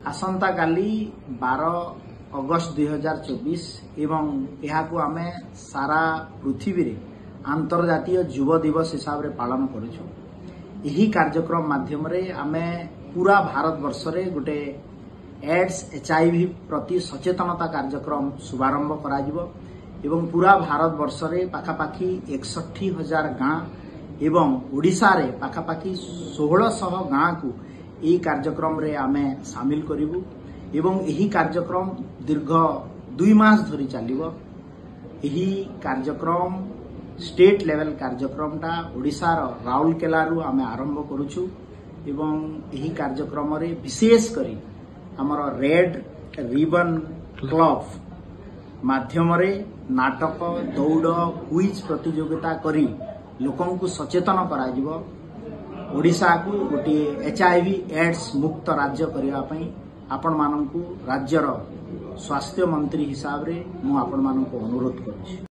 आसंता काली 12 अगस्त 2024 एवं यहाकू आमे सारा पृथ्वी रे अंतर्जातीय युव दिवस हिसाब रे पालन करूछु। यही कार्यक्रम माध्यम रे आमे पूरा भारत वर्ष रे गोटे एड्स HIV प्रति सचेतनता कार्यक्रम शुभारंभ करा जिवो एवं पूरा भारत वर्ष रे पाखापाखी 61,000 गाँ एवं ओडिशा रे पाखापाखी 1600 गाँ को यही कार्यक्रम रे आमे शामिल करिवु एवं यही कार्यक्रम दीर्घ 2 मास धरी चलिवो। यही कार्यक्रम स्टेट लेवल कार्यक्रमटा ओडिशा रो राउरकेला रु आमे आरंभ करूछु एवं यही कार्यक्रम रे विशेष करी हमर रेड रिबन क्लब माध्यम रे नाटक दौड़ क्विज प्रतियोगिता करी लोकन को सचेतन करा जिवो। ओडिशा को गोटे HIV एड्स मुक्त राज्य करिया पई आपण माननकु राज्यर स्वास्थ्य मंत्री हिसाब रे मु आपण माननकु अनुरोध करूछि।